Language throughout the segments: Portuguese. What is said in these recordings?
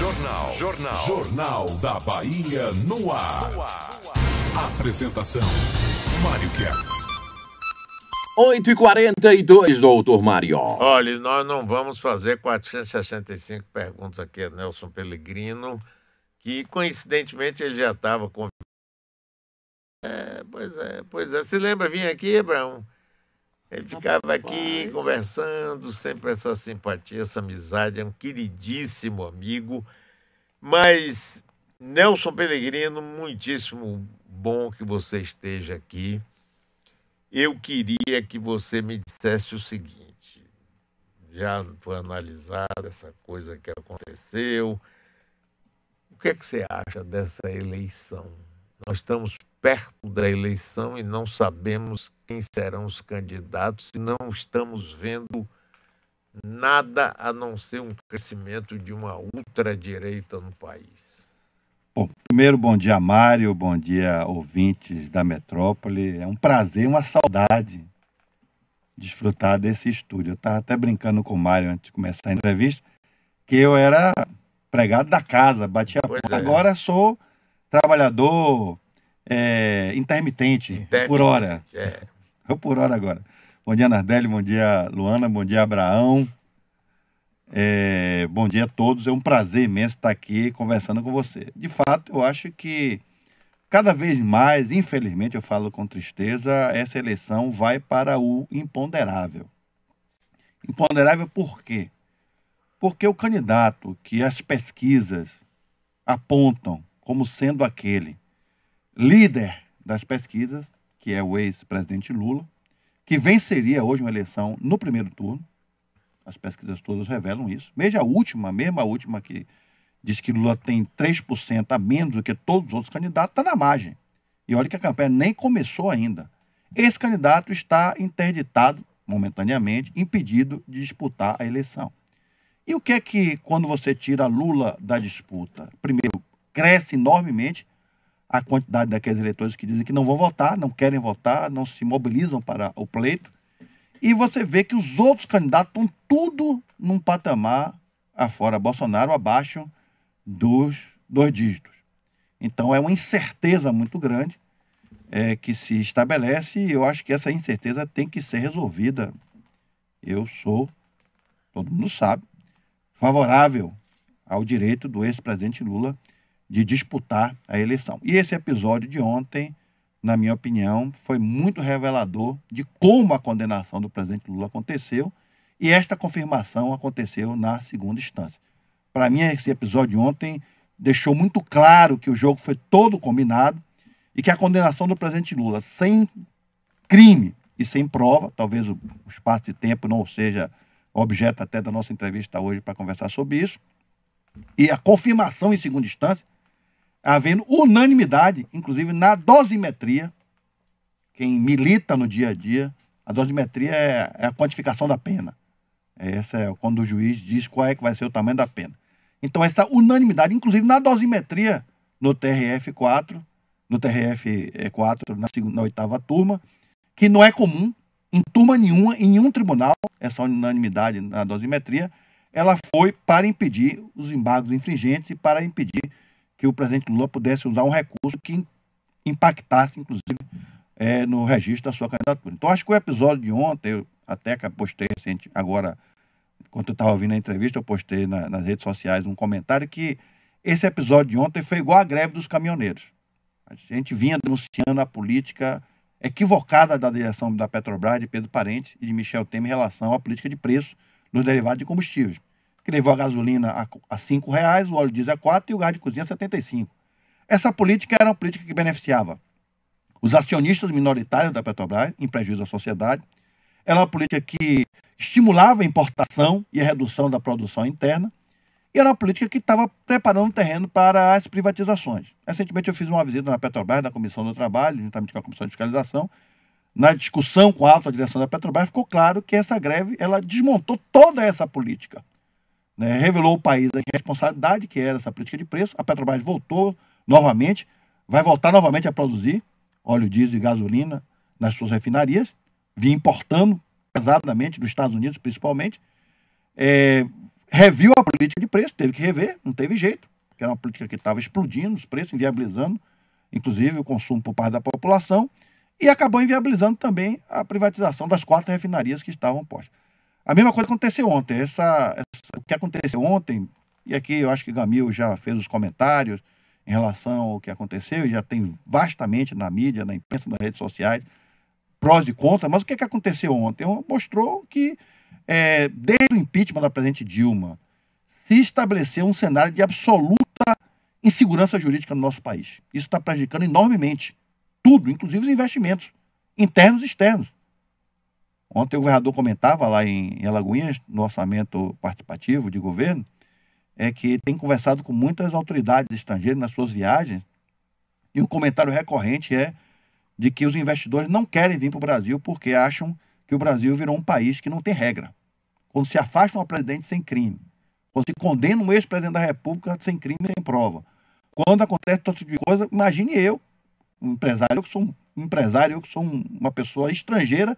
Jornal da Bahia no ar. Apresentação: Mário Kertz. 8h42, doutor Mário. Olha, nós não vamos fazer 465 perguntas aqui a Nelson Pellegrino, que coincidentemente ele já estava com... Pois é. Se lembra, vinha aqui, Abraão? Ele ficava aqui conversando, sempre essa simpatia, essa amizade, é um queridíssimo amigo. Mas, Nelson Pellegrino, muitíssimo bom que você esteja aqui. Eu queria que você me dissesse o seguinte: já foi analisada essa coisa que aconteceu. O que é que você acha dessa eleição? Nós estamos perto da eleição e não sabemos quem serão os candidatos e não estamos vendo nada a não ser um crescimento de uma ultradireita no país. Bom, primeiro, bom dia, Mário, bom dia, ouvintes da Metrópole. É um prazer, uma saudade desfrutar desse estúdio. Eu estava até brincando com o Mário antes de começar a entrevista, que eu era empregado da casa, batia a porta. Agora sou trabalhador intermitente, por hora. Eu por hora agora. Bom dia, Nardelli, bom dia, Luana, bom dia, Abraão. Bom dia a todos, é um prazer imenso estar aqui conversando com você. De fato, eu acho que cada vez mais, infelizmente, eu falo com tristeza, essa eleição vai para o imponderável. Imponderável por quê? Porque o candidato que as pesquisas apontam como sendo aquele líder das pesquisas, que é o ex-presidente Lula, que venceria hoje uma eleição no primeiro turno. As pesquisas todas revelam isso. Mesmo a última que diz que Lula tem 3% a menos do que todos os outros candidatos, está na margem. E olha que a campanha nem começou ainda. Esse candidato está interditado, momentaneamente, impedido de disputar a eleição. E o que é que, quando você tira Lula da disputa? Primeiro, cresce enormemente a quantidade daqueles eleitores que dizem que não vão votar, não querem votar, não se mobilizam para o pleito. E você vê que os outros candidatos estão tudo num patamar afora Bolsonaro, abaixo dos 2 dígitos. Então é uma incerteza muito grande que se estabelece, e eu acho que essa incerteza tem que ser resolvida. Eu sou, todo mundo sabe, favorável ao direito do ex-presidente Lula de disputar a eleição. E esse episódio de ontem, na minha opinião, foi muito revelador de como a condenação do presidente Lula aconteceu, e esta confirmação aconteceu na segunda instância. Para mim, esse episódio de ontem deixou muito claro que o jogo foi todo combinado e que a condenação do presidente Lula, sem crime e sem prova, talvez o espaço de tempo não seja objeto até da nossa entrevista hoje para conversar sobre isso, e a confirmação em segunda instância, havendo unanimidade, inclusive na dosimetria. Quem milita no dia a dia, a dosimetria é a quantificação da pena. Essa é quando o juiz diz qual é que vai ser o tamanho da pena. Então essa unanimidade, inclusive na dosimetria no TRF4, na 8ª turma, que não é comum em turma nenhuma, em nenhum tribunal, essa unanimidade na dosimetria, ela foi para impedir os embargos infringentes e para impedir que o presidente Lula pudesse usar um recurso que impactasse, inclusive, no registro da sua candidatura. Então, acho que o episódio de ontem, eu até postei recente, agora, enquanto eu estava ouvindo a entrevista, eu postei nas redes sociais um comentário que esse episódio de ontem foi igual à greve dos caminhoneiros. A gente vinha denunciando a política equivocada da direção da Petrobras, de Pedro Parente e de Michel Temer em relação à política de preço nos derivados de combustíveis, que levou a gasolina a R$5, o óleo diesel a 4 e o gás de cozinha a 75. Essa política era uma política que beneficiava os acionistas minoritários da Petrobras, em prejuízo à sociedade. Era uma política que estimulava a importação e a redução da produção interna. E era uma política que estava preparando o terreno para as privatizações. Recentemente eu fiz uma visita na Petrobras, na Comissão do Trabalho, juntamente com a Comissão de Fiscalização. Na discussão com a alta direção da Petrobras, ficou claro que essa greve ela desmontou toda essa política. Revelou ao país a irresponsabilidade que era essa política de preço. A Petrobras voltou novamente, vai voltar novamente a produzir óleo diesel e gasolina nas suas refinarias, vinha importando pesadamente dos Estados Unidos, principalmente, reviu a política de preço, teve que rever, não teve jeito, porque era uma política que estava explodindo os preços, inviabilizando, inclusive, o consumo por parte da população, e acabou inviabilizando também a privatização das 4 refinarias que estavam postas. A mesma coisa aconteceu ontem. O que aconteceu ontem, e aqui eu acho que Gamil já fez os comentários em relação ao que aconteceu, e já tem vastamente na mídia, na imprensa, nas redes sociais, prós e contras, mas o que aconteceu ontem? Mostrou que, desde o impeachment da presidente Dilma, se estabeleceu um cenário de absoluta insegurança jurídica no nosso país. Isso está prejudicando enormemente tudo, inclusive os investimentos internos e externos. Ontem o governador comentava lá em Alagoinhas, no orçamento participativo de governo, que tem conversado com muitas autoridades estrangeiras nas suas viagens, e o comentário recorrente é de que os investidores não querem vir para o Brasil porque acham que o Brasil virou um país que não tem regra. Quando se afasta um presidente sem crime, quando se condena um ex-presidente da República sem crime e sem prova, quando acontece todo tipo de coisa, imagine eu, um empresário, eu que sou uma pessoa estrangeira,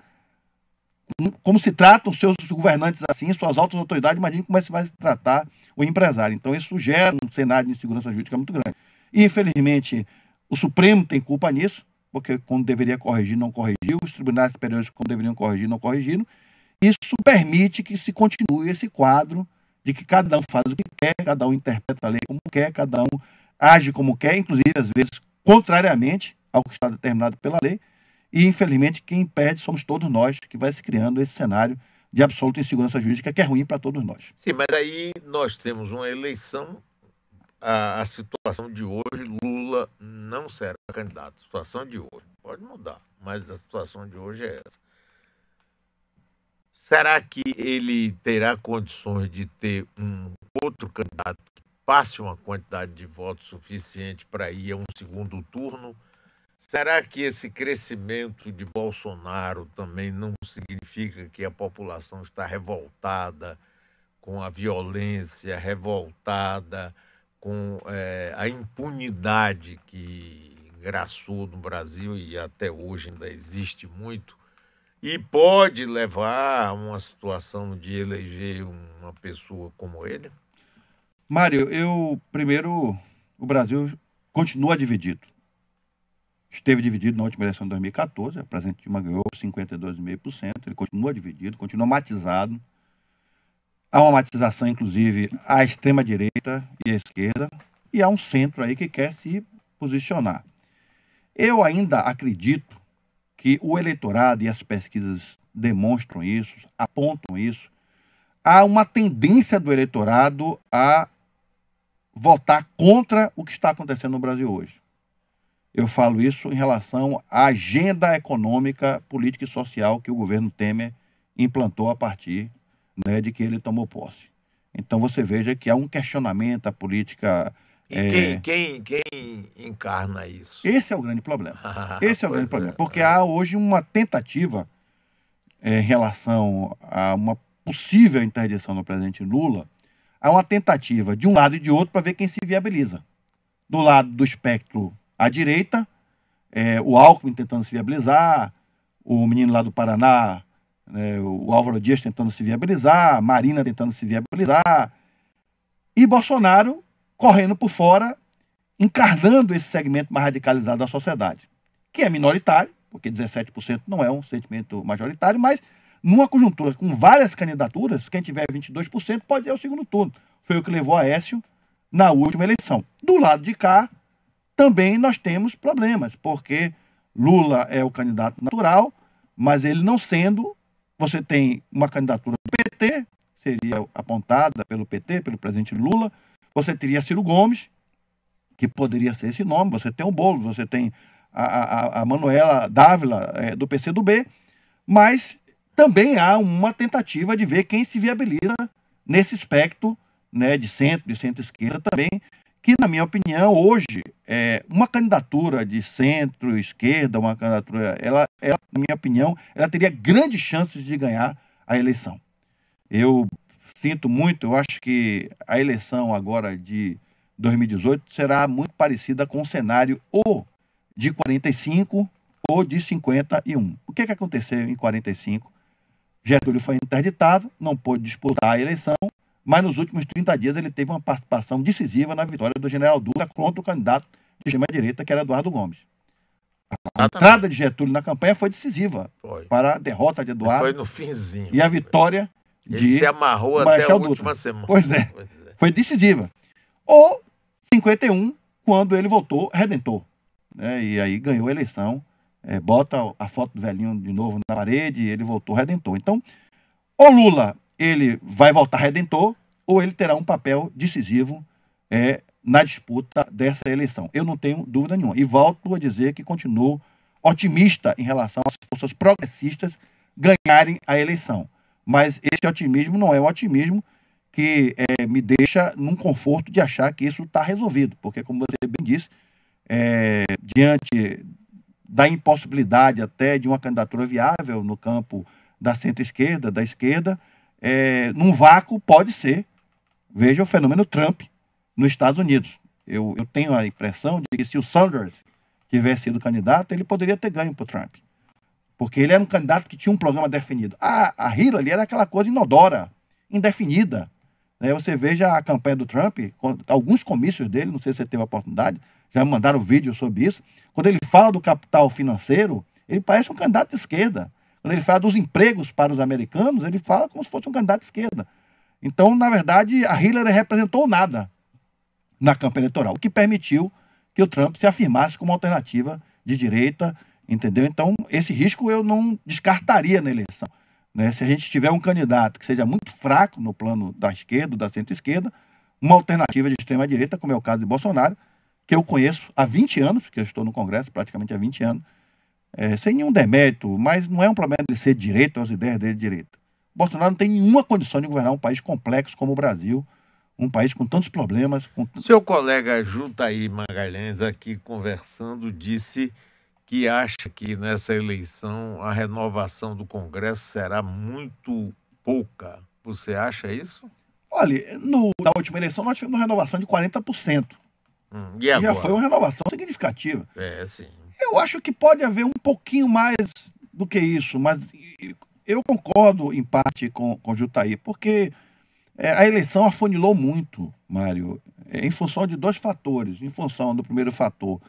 como se tratam os seus governantes assim, suas altas autoridades, imagine como é que se vai tratar o empresário. Então isso gera um cenário de insegurança jurídica muito grande. E, infelizmente, o Supremo tem culpa nisso, porque quando deveria corrigir, não corrigiu, os tribunais superiores, quando deveriam corrigir, não corrigiram. Isso permite que se continue esse quadro de que cada um faz o que quer, cada um interpreta a lei como quer, cada um age como quer, inclusive, às vezes, contrariamente ao que está determinado pela lei. E, infelizmente, quem impede somos todos nós, que vai se criando esse cenário de absoluta insegurança jurídica, que é ruim para todos nós. Sim, mas aí nós temos uma eleição, a situação de hoje, Lula não será candidato. A situação de hoje pode mudar, mas a situação de hoje é essa. Será que ele terá condições de ter um outro candidato que passe uma quantidade de votos suficiente para ir a um segundo turno? Será que esse crescimento de Bolsonaro também não significa que a população está revoltada com a violência, revoltada com a impunidade que engraçou no Brasil e até hoje ainda existe muito, e pode levar a uma situação de eleger uma pessoa como ele? Mário, primeiro, o Brasil continua dividido. Esteve dividido na última eleição de 2014, a presidente Dilma ganhou 52,5%, ele continua dividido, continua matizado. Há uma matização, inclusive, à extrema-direita e à esquerda, e há um centro aí que quer se posicionar. Eu ainda acredito que o eleitorado, e as pesquisas demonstram isso, apontam isso, há uma tendência do eleitorado a votar contra o que está acontecendo no Brasil hoje. Eu falo isso em relação à agenda econômica, política e social que o governo Temer implantou a partir, de que ele tomou posse. Então você veja que há um questionamento à política. E quem encarna isso? Esse é o grande problema. Esse é o grande problema. Porque há hoje uma tentativa em relação a uma possível interdição do presidente Lula, há uma tentativa de um lado e de outro para ver quem se viabiliza. Do lado do espectro à direita, o Alckmin tentando se viabilizar, o menino lá do Paraná, o Álvaro Dias tentando se viabilizar, Marina tentando se viabilizar, e Bolsonaro correndo por fora, encarnando esse segmento mais radicalizado da sociedade, que é minoritário, porque 17% não é um sentimento majoritário, mas numa conjuntura com várias candidaturas, quem tiver 22% pode ir ao segundo turno. Foi o que levou Aécio na última eleição. Do lado de cá, também nós temos problemas, porque Lula é o candidato natural, mas ele não sendo, você tem uma candidatura do PT, seria apontada pelo PT, pelo presidente Lula, você teria Ciro Gomes, que poderia ser esse nome, você tem o Boulos, você tem a Manuela Dávila, do PCdoB, mas também há uma tentativa de ver quem se viabiliza nesse espectro, de centro-esquerda também, que, na minha opinião, hoje, uma candidatura de centro-esquerda, uma candidatura, ela, na minha opinião, ela teria grandes chances de ganhar a eleição. Eu sinto muito, eu acho que a eleição agora de 2018 será muito parecida com o cenário ou de 45 ou de 51. O que aconteceu em 45? Getúlio foi interditado, não pôde disputar a eleição, mas nos últimos 30 dias ele teve uma participação decisiva na vitória do general Dutra contra o candidato de extrema-direita, que era Eduardo Gomes. A entrada de Getúlio na campanha foi decisiva para a derrota de Eduardo. Foi no finzinho. E a vitória ele se amarrou até a última semana. Pois é, foi decisiva. Ou 51, quando ele voltou redentor, né? E aí ganhou a eleição, bota a foto do velhinho de novo na parede e ele voltou redentor. Então, o Lula, ele vai voltar redentor ou ele terá um papel decisivo na disputa dessa eleição. Eu não tenho dúvida nenhuma. E volto a dizer que continuo otimista em relação às forças progressistas ganharem a eleição. Mas esse otimismo não é um otimismo que me deixa num conforto de achar que isso está resolvido. Porque, como você bem disse, diante da impossibilidade até de uma candidatura viável no campo da centro-esquerda, da esquerda, num vácuo pode ser. Veja o fenômeno Trump nos Estados Unidos. Eu tenho a impressão de que se o Sanders tivesse sido candidato, ele poderia ter ganho para o Trump. Porque ele era um candidato que tinha um programa definido. A Hillary era aquela coisa inodora, indefinida. Você veja a campanha do Trump, alguns comícios dele, não sei se você teve a oportunidade, já me mandaram vídeo sobre isso. Quando ele fala do capital financeiro, ele parece um candidato de esquerda. Quando ele fala dos empregos para os americanos, ele fala como se fosse um candidato de esquerda. Então, na verdade, a Hillary representou nada na campanha eleitoral, o que permitiu que o Trump se afirmasse como alternativa de direita, entendeu? Então, esse risco eu não descartaria na eleição, né? Se a gente tiver um candidato que seja muito fraco no plano da esquerda, da centro-esquerda, uma alternativa de extrema-direita, como é o caso de Bolsonaro, que eu conheço há 20 anos, que eu estou no Congresso praticamente há 20 anos, sem nenhum demérito, mas não é um problema de ser de direita ou as ideias dele de direita. Bolsonaro não tem nenhuma condição de governar um país complexo como o Brasil, um país com tantos problemas. Seu colega Jutaí Magalhães, aqui conversando, disse que acha que nessa eleição a renovação do Congresso será muito pouca. Você acha isso? Olha, na última eleição nós tivemos uma renovação de 40%. E agora? Já foi uma renovação significativa. Sim. Eu acho que pode haver um pouquinho mais do que isso, mas eu concordo em parte com o Jutaí, porque a eleição afunilou muito, Mário, em função de dois fatores. Em função do primeiro fator,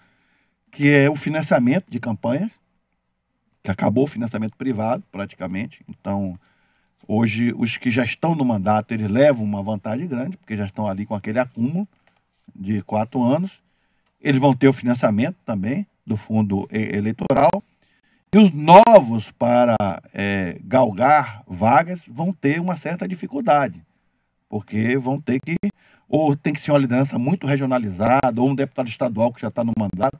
que é o financiamento de campanhas, que acabou o financiamento privado, praticamente. Então, hoje, os que já estão no mandato, eles levam uma vantagem grande, porque já estão ali com aquele acúmulo de 4 anos. Eles vão ter o financiamento também do fundo eleitoral. E os novos para galgar vagas vão ter uma certa dificuldade, porque vão ter que, ou tem que ser uma liderança muito regionalizada, ou um deputado estadual que já está no mandato.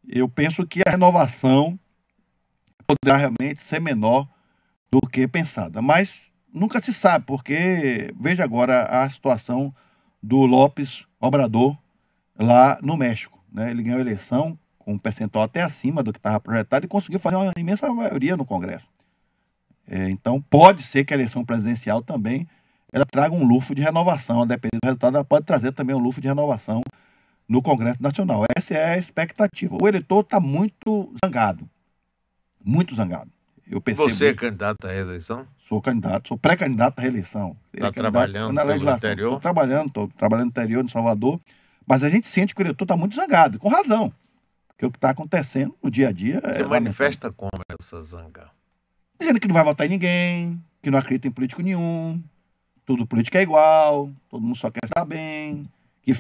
Eu penso que a renovação poderá realmente ser menor do que pensada, mas nunca se sabe, porque veja agora a situação do López Obrador lá no México, né? Ele ganhou a eleição com um percentual até acima do que estava projetado e conseguiu fazer uma imensa maioria no Congresso. Então pode ser que a eleição presidencial também ela traga um lufo de renovação, a depender do resultado, ela pode trazer também um lufo de renovação no Congresso Nacional. Essa é a expectativa. O eleitor está muito zangado. Muito zangado. Eu percebo. Você é candidato à reeleição? Sou candidato, sou pré-candidato à reeleição. Está trabalhando no interior? Estou trabalhando no interior, em Salvador. Mas a gente sente que o eleitor está muito zangado, com razão. Porque o que está acontecendo no dia a dia Você manifesta como essa zanga? Dizendo que não vai votar em ninguém, que não acredita em político nenhum, tudo político é igual, todo mundo só quer estar bem, que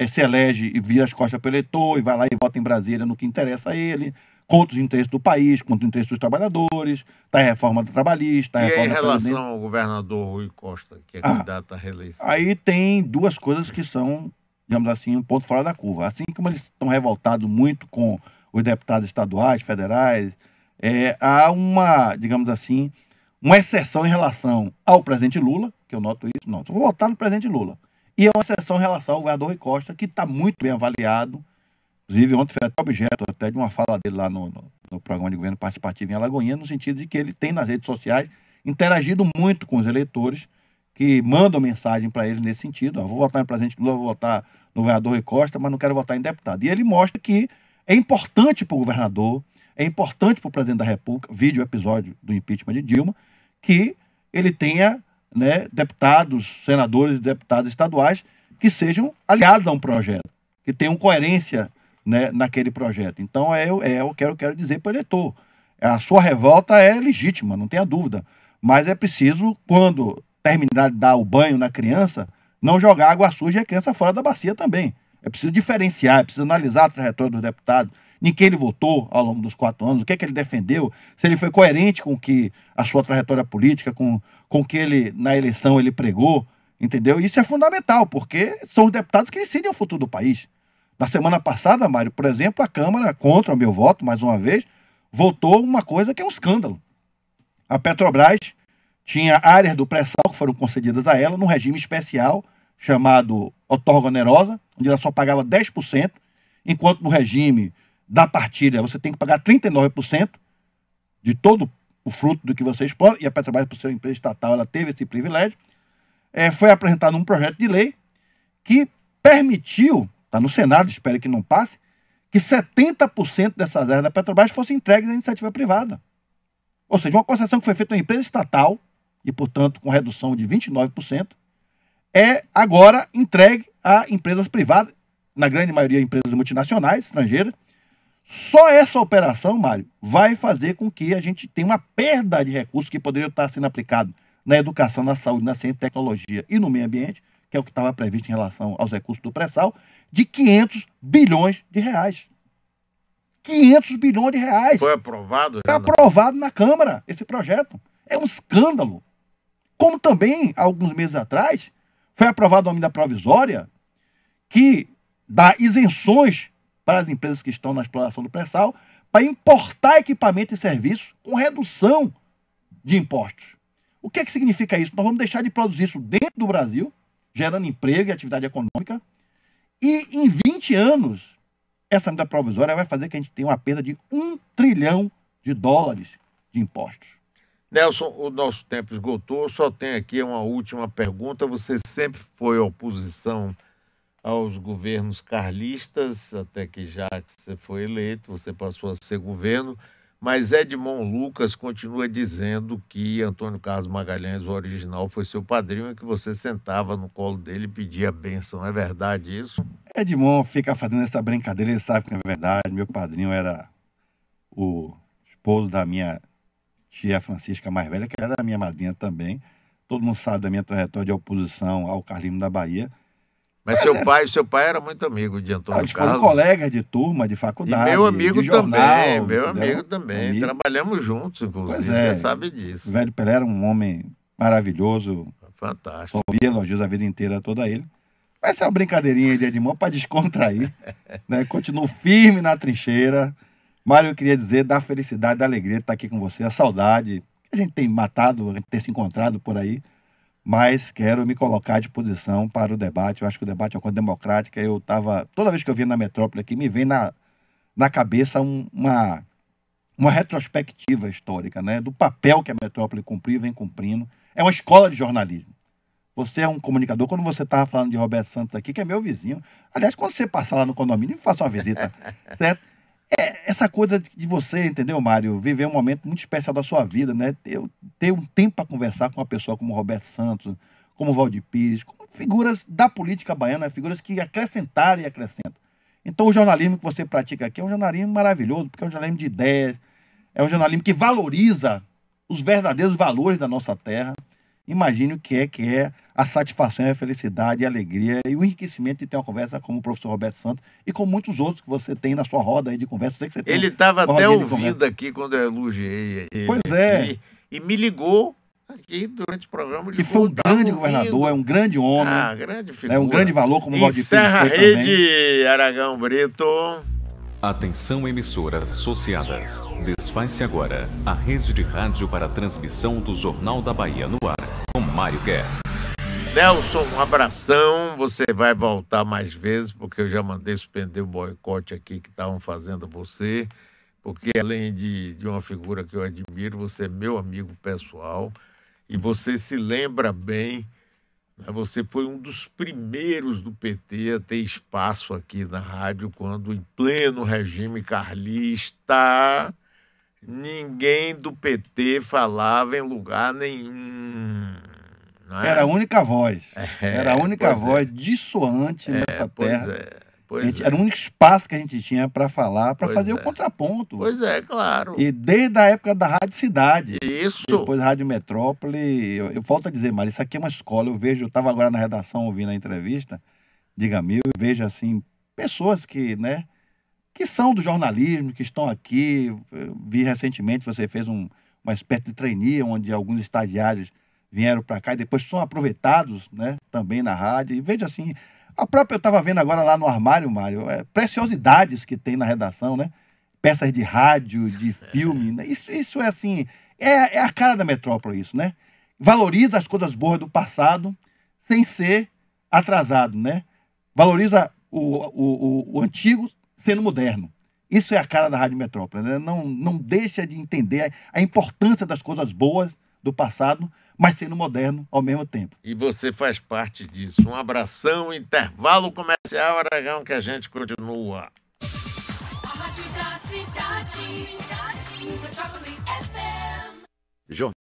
se elege e vira as costas para o eleitor e vai lá e vota em Brasília no que interessa a ele, contra os interesses do país, contra os interesses dos trabalhadores, está a reforma trabalhista, E em relação ao governador Rui Costa, que é candidato à reeleição? Aí tem duas coisas que são, digamos assim, um ponto fora da curva. Assim como eles estão revoltados muito com os deputados estaduais, federais, há uma, digamos assim, uma exceção em relação ao presidente Lula, que eu noto isso, não, vou votar no presidente Lula. E é uma exceção em relação ao governador Rui Costa, que está muito bem avaliado. Inclusive, ontem foi até objeto até de uma fala dele lá no programa de governo participativo em Alagoinha, no sentido de que ele tem nas redes sociais interagido muito com os eleitores, que mandam mensagem para ele nesse sentido. Vou votar no presidente Lula, vou votar no governador Rui Costa, mas não quero votar em deputado. E ele mostra que é importante para o governador, é importante para o presidente da República, vídeo episódio do impeachment de Dilma, que ele tenha né, deputados, senadores e deputados estaduais que sejam aliados a um projeto, que tenham coerência, né, naquele projeto. Então, eu quero dizer para o eleitor, a sua revolta é legítima, não tenha dúvida, mas é preciso, quando terminar de dar o banho na criança, não jogar água suja e a criança fora da bacia também. É preciso diferenciar, é preciso analisar a trajetória do deputado, em que ele votou ao longo dos 4 anos, o que é que ele defendeu, se ele foi coerente com que a sua trajetória política, com o que ele, na eleição, ele pregou, entendeu? Isso é fundamental, porque são os deputados que decidem o futuro do país. Na semana passada, Mário, por exemplo, a Câmara, contra o meu voto, mais uma vez, votou uma coisa que é um escândalo. A Petrobras tinha áreas do pré-sal que foram concedidas a ela num regime especial chamado outorga onerosa, onde ela só pagava 10%, enquanto no regime da partilha você tem que pagar 39% de todo o fruto do que você explora, e a Petrobras, por ser uma empresa estatal, ela teve esse privilégio. Foi apresentado um projeto de lei que permitiu, está no Senado, espero que não passe, que 70% dessas áreas da Petrobras fossem entregues à iniciativa privada. Ou seja, uma concessão que foi feita em uma empresa estatal, e, portanto, com redução de 29%, é agora entregue a empresas privadas, na grande maioria empresas multinacionais, estrangeiras. Só essa operação, Mário, vai fazer com que a gente tenha uma perda de recursos que poderiam estar sendo aplicados na educação, na saúde, na ciência e tecnologia e no meio ambiente, que é o que estava previsto em relação aos recursos do pré-sal, de 500 bilhões de reais. 500 bilhões de reais. Foi aprovado? Está aprovado na Câmara esse projeto. É um escândalo. Como também, há alguns meses atrás, foi aprovada uma medida provisória que dá isenções para as empresas que estão na exploração do pré-sal para importar equipamento e serviço com redução de impostos. O que é que significa isso? Nós vamos deixar de produzir isso dentro do Brasil, gerando emprego e atividade econômica, e em 20 anos, essa medida provisória vai fazer que a gente tenha uma perda de $1 trilhão de impostos. Nelson, o nosso tempo esgotou, só tem aqui uma última pergunta. Você sempre foi oposição aos governos carlistas, até que já que você foi eleito, você passou a ser governo, mas Edmond Lucas continua dizendo que Antônio Carlos Magalhães, o original, foi seu padrinho e que você sentava no colo dele e pedia bênção. É verdade isso? Edmond fica fazendo essa brincadeira, ele sabe que não é verdade. Meu padrinho era o esposo da minha tia Francisca mais velha, que era a minha madrinha também. Todo mundo sabe da minha trajetória de oposição ao carlismo da Bahia. Mas seu pai era muito amigo de Antônio Carlos. Foram colegas de turma, de faculdade, e meu amigo de jornal, também, amigo também. Trabalhamos juntos, inclusive, você sabe disso. O velho Pelé era um homem maravilhoso. Fantástico. Ouvi elogios a vida inteira toda ele. Vai ser uma brincadeirinha de Edmond para descontrair. Né? Continuo firme na trincheira. Mário, eu queria dizer da felicidade, da alegria de estar aqui com você, a saudade que a gente tem matado, a gente ter se encontrado por aí, mas quero me colocar à disposição para o debate. Eu acho que o debate é uma coisa democrática. Toda vez que eu venho na metrópole aqui, me vem na cabeça uma retrospectiva histórica, né? Do papel que a metrópole cumpriu e vem cumprindo. É uma escola de jornalismo. Você é um comunicador, quando você estava falando de Roberto Santos aqui, que é meu vizinho. Aliás, quando você passar lá no condomínio, me faça uma visita, certo? Essa coisa de você, entendeu, Mário, viver um momento muito especial da sua vida, né? Ter um tempo para conversar com uma pessoa como Roberto Santos, como Valdir Pires, como figuras da política baiana, figuras que acrescentaram e acrescentam. Então, o jornalismo que você pratica aqui é um jornalismo maravilhoso, porque é um jornalismo de ideias, é um jornalismo que valoriza os verdadeiros valores da nossa terra. Imagine o que é a satisfação, a felicidade, a alegria e o enriquecimento de ter uma conversa como o professor Roberto Santos e com muitos outros que você tem na sua roda aí de conversa. Sei que você tem ele estava até ouvindo aqui quando eu elogiei ele. Pois é. Aqui, e me ligou aqui durante o programa. E foi um grande governador, é um grande homem. Grande figura. É um grande valor como o Valdir Pires. Encerra a rede, Aragão Brito. Atenção, emissoras associadas. Desfaz-se agora a rede de rádio para a transmissão do Jornal da Bahia no ar, com Mário Guedes. Nelson, um abração. Você vai voltar mais vezes, porque eu já mandei suspender o boicote aqui que estavam fazendo a você, porque além de uma figura que eu admiro, você é meu amigo pessoal e você se lembra bem. Você foi um dos primeiros do PT a ter espaço aqui na rádio quando, em pleno regime carlista, ninguém do PT falava em lugar nenhum. não é? Era a única voz. Era a única voz dissoante nessa Pois terra. é, pois é. Era o único espaço que a gente tinha para falar, para Pois fazer é. o contraponto. Pois é, claro. E desde a época da Rádio Cidade, Isso. depois da Rádio Metrópole, eu volto a dizer, Mário, isso aqui é uma escola. Eu estava agora na redação ouvindo a entrevista de Gamil, e vejo assim, pessoas que, né, que são do jornalismo, que estão aqui. Eu vi recentemente, você fez uma espécie de trainee, onde alguns estagiários vieram para cá e depois são aproveitados, né, também na rádio. E vejo assim, eu estava vendo agora lá no armário, Mário, preciosidades que tem na redação, né? Peças de rádio, de filme, né? Isso é assim, é a cara da Metrópole isso, né? Valoriza as coisas boas do passado sem ser atrasado, né? Valoriza o antigo sendo moderno. Isso é a cara da Rádio Metrópole, né? Não deixa de entender a importância das coisas boas do passado, mas sendo moderno ao mesmo tempo. E você faz parte disso. Um abração, intervalo comercial, Aragão, que a gente continua. A Rádio da Cidade, Metrópole FM.